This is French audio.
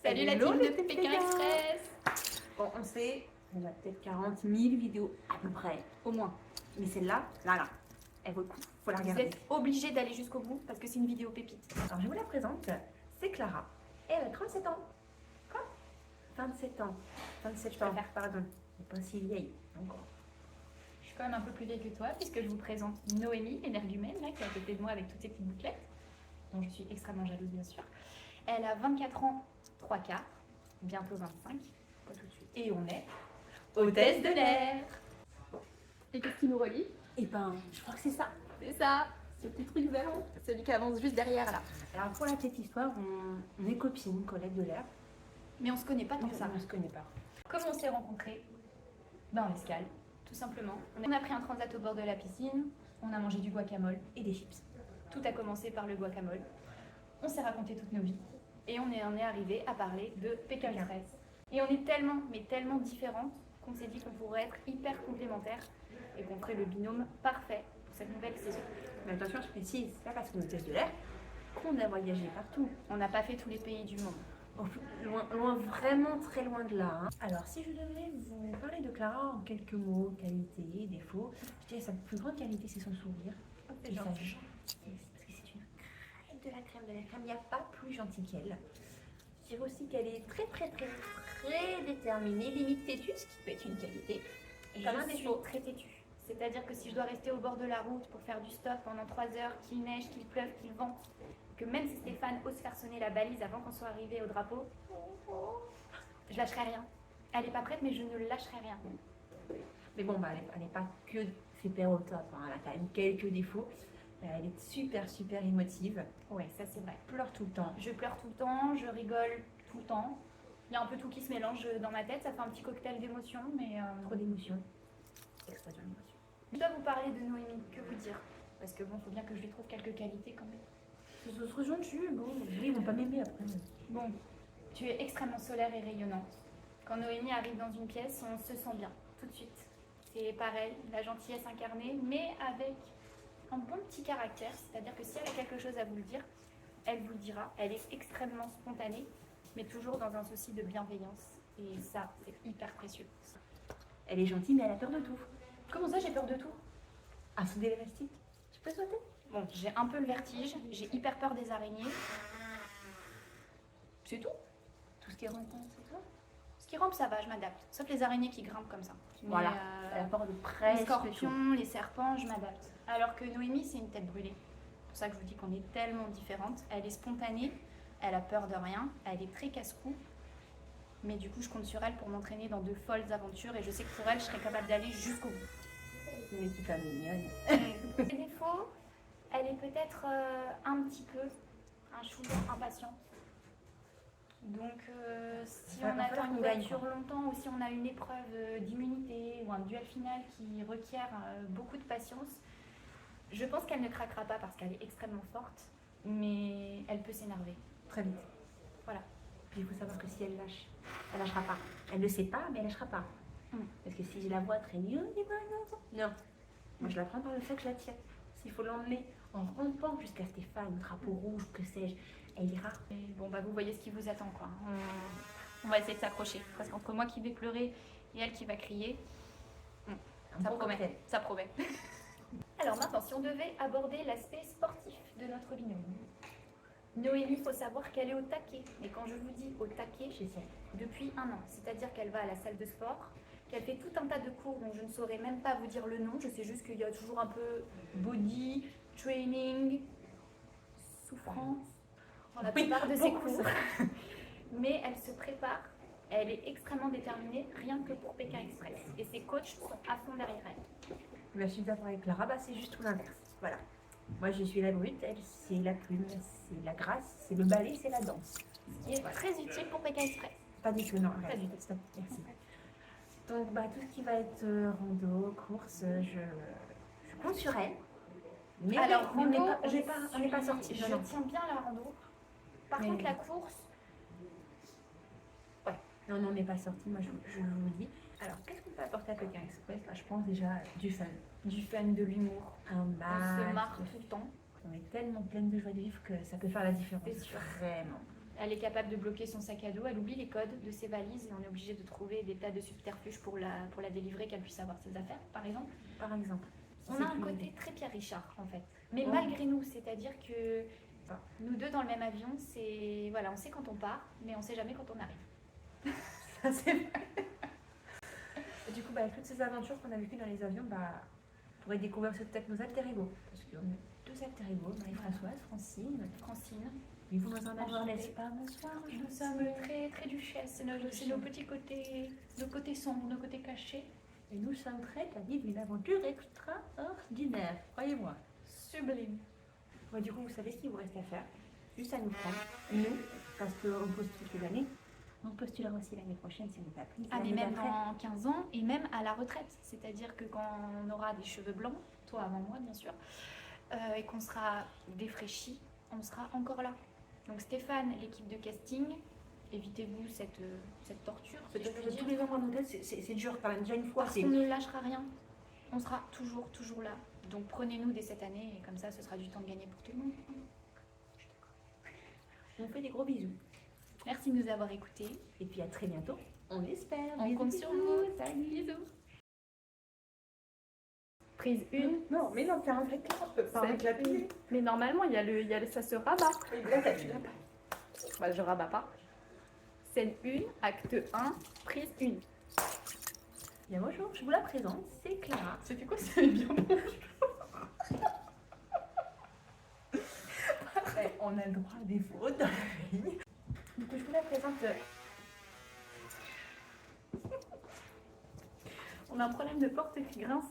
Salut la team de Pékin Express. Bon, on sait, on a peut-être 40 000 vidéos à peu près, Au moins. mais celle-là, elle vaut le coup, faut la Vous regarder. êtes obligés d'aller jusqu'au bout parce que c'est une vidéo pépite. Alors je vous la présente, c'est Clara, et elle a 37 ans. Quoi 27 ans. 27 ans, pardon. Elle n'est pas si vieille encore. Je suis quand même un peu plus vieille que toi puisque je vous présente Noémie, l'énergumène, là, qui est à côté de moi avec toutes ces petites bouclettes, dont je suis extrêmement jalouse bien sûr. Elle a 24 ans, 3 quarts, bientôt 25, pas tout de suite. Et on est hôtesse de l'air. Et qu'est-ce qui nous relie? Et ben, je crois que c'est ça. C'est ça, ce petit truc vert, celui qui avance juste derrière là. Alors pour la petite histoire, on est copines, collègues de l'air. Mais on se connaît pas tant que ça. On se connaît pas. Comment on s'est rencontrés? En escale, tout simplement. On a pris un transat au bord de la piscine, on a mangé du guacamole et des chips. Tout a commencé par le guacamole. On s'est raconté toutes nos vies et on est arrivé à parler de Pékin Express. Et on est tellement, mais tellement différentes qu'on s'est dit qu'on pourrait être hyper complémentaires et qu'on ferait le binôme parfait pour cette nouvelle saison. Mais attention, je précise, c'est pas parce qu'on est hôtesse de l'air qu'on a voyagé partout. On n'a pas fait tous les pays du monde. Loin, vraiment très loin de là. Hein. Alors, si je devais vous parler de Clara en quelques mots, qualité, défauts, je dirais sa plus grande qualité, c'est son sourire. C'est Et sa gentil. gentillesse, parce que c'est une crème de la crème de la crème. Il n'y a pas plus gentil qu'elle. Je dirais aussi qu'elle est très déterminée, limite têtue, ce qui peut être une qualité. Et comme un Je suis défaut. très têtue. C'est-à-dire que si je dois rester au bord de la route pour faire du stop pendant 3 heures, qu'il neige, qu'il pleuve, qu'il vente, que même si Stéphane ose faire sonner la balise avant qu'on soit arrivé au drapeau, je lâcherai rien. Elle n'est pas prête, mais je ne lâcherai rien. Mais bon, bah, elle n'est pas que super au top. Hein. Elle a quand même quelques défauts. Elle est super émotive. Ouais, ça c'est vrai. Elle pleure tout le temps. Je pleure tout le temps, je rigole tout le temps. Il y a un peu tout qui se mélange dans ma tête, ça fait un petit cocktail d'émotions, mais... Trop d'émotions. Explosion d'émotions. Je dois vous parler de Noémie, que vous dire? Parce que bon, faut bien que je lui trouve quelques qualités quand même. Les autres gens dessus, bon, ils vont pas m'aimer après. Bon, tu es extrêmement solaire et rayonnante. Quand Noémie arrive dans une pièce, on se sent bien, tout de suite. C'est pareil, la gentillesse incarnée, mais avec un bon petit caractère. C'est-à-dire que si elle a quelque chose à vous le dire, elle vous le dira. Elle est extrêmement spontanée, mais toujours dans un souci de bienveillance. Et ça, c'est hyper précieux. Elle est gentille, mais elle a peur de tout. Comment ça, j'ai peur de tout? À souder l'élastique, tu peux sauter? Bon, j'ai un peu le vertige, j'ai hyper peur des araignées. C'est tout. Tout ce qui est rampant, c'est ça? Ce qui rampe, ça va, je m'adapte. Sauf les araignées qui grimpent comme ça. Mais, Voilà, elle a peur de les presque tout. scorpions, les serpents, je m'adapte. Alors que Noémie, c'est une tête brûlée. C'est pour ça que je vous dis qu'on est tellement différentes. Elle est spontanée, elle a peur de rien, elle est très casse-cou. Mais du coup, je compte sur elle pour m'entraîner dans de folles aventures et je sais que pour elle, je serais capable d'aller jusqu'au bout. C'est une petite mignonne. Les défauts, elle est peut-être un petit peu, un chouïa impatiente. Donc, si Va on attend falloir une qu'on gagne, voiture quoi. longtemps ou si on a une épreuve d'immunité ou un duel final qui requiert beaucoup de patience, je pense qu'elle ne craquera pas parce qu'elle est extrêmement forte, mais elle peut s'énerver. Très vite. Voilà. Puis il faut savoir que si elle lâche, elle lâchera pas. Elle ne sait pas, mais elle lâchera pas. Parce que si je la vois traîner, non. Moi, je la prends par le fait que je la tiens. S'il faut l'emmener en rampant jusqu'à Stéphane, drapeau rouge, que sais-je, elle ira. Et bon, bah vous voyez ce qui vous attend, quoi. On va essayer de s'accrocher. Parce qu'entre moi qui vais pleurer et elle qui va crier, ça bon promet. cocktail. Ça promet. Alors maintenant, si on devait aborder l'aspect sportif de notre binôme. Noémie, il faut savoir qu'elle est au taquet. Et quand je vous dis au taquet, J'essaie. depuis 1 an. C'est-à-dire qu'elle va à la salle de sport, qu'elle fait tout un tas de cours dont je ne saurais même pas vous dire le nom. Je sais juste qu'il y a toujours un peu body, training, souffrance, dans la plupart de ses cours. Mais elle se prépare, elle est extrêmement déterminée, rien que pour Pékin Express. Et ses coachs sont à fond derrière elle. Je suis d'accord avec Clara, bah, c'est juste tout l'inverse. Voilà. Moi, je suis la brute, elle, c'est la plume, c'est la grâce, c'est le ballet, c'est la danse. Ce qui est très utile pour Pékin Express. Pas du tout, non. Pas du tout. Stop, merci. Donc, bah, tout ce qui va être rando, course, je compte sur elle. Mais Alors, on n'est rando, pas sortis. Je tiens bien la rando. Par Mais- contre, la course, Non, on n'est pas sortis, moi je vous dis. Alors, qu'est-ce qu'on peut apporter à Pékin Express? Bah, je pense déjà du fun. du fun, de l'humour. Un On se match. marre tout le temps. On est tellement pleine de joie de vivre que ça peut faire la différence. C'est sûr. Vraiment. Elle est capable de bloquer son sac à dos, elle oublie les codes de ses valises et on est obligé de trouver des tas de subterfuges pour la délivrer, qu'elle puisse avoir ses affaires, par exemple. Par exemple. On a un côté très Pierre Richard, en fait. Mais Oh. malgré nous, c'est-à-dire que nous deux dans le même avion, c'est voilà, on sait quand on part, mais on sait jamais quand on arrive. Ça, c'est vrai. Et du coup, avec toutes ces aventures qu'on a vécues dans les avions, on pourrait découvrir peut-être nos alter ego. Parce qu'on a 2 alter ego, Marie-Françoise, Francine, Mais vous nous en Enchantée. avez, n'est-ce pas? Bonsoir. nous sommes très très duchesses, c'est nos petits côtés, nos côtés sombres, nos côtés cachés. Et nous sommes prêtes à vivre une aventure extraordinaire, croyez-moi. Sublime. Ouais, du coup, vous savez ce qu'il vous reste à faire. Juste à nous prendre, nous, parce qu'on postule toute l'année. On postulera aussi l'année prochaine si on n'est pas pris. Ah mais L'année même d'après. dans 15 ans et même à la retraite. C'est-à-dire que quand on aura des cheveux blancs, toi avant moi bien sûr, et qu'on sera défraîchi, on sera encore là. Donc Stéphane, l'équipe de casting, évitez-vous cette torture. Si je puis dire. Tous les ans en hôtel, c'est dur quand même. Déjà une fois, Parce c'est. qu'on ne lâchera rien. On sera toujours là. Donc prenez-nous dès cette année et comme ça ce sera du temps de gagner pour tout le monde. On fait des gros bisous. Merci de nous avoir écoutés. Et puis à très bientôt. On l'espère. On Bisous, compte sur bisous. vous. Salut. Bisous. Prise 1. Non, mais non, fais un vrai clap. Pas avec la pile. Mais normalement, ça se rabat. Et là, t'as tu l'as pas. Bah, je rabats pas. Scène 1, acte 1, prise 1. Bien bonjour, je vous la présente, c'est Clara. C'était quoi ça bien bon. On a le droit à des fautes dans la vie. Du coup, je vous la présente. On a un problème de porte qui grince.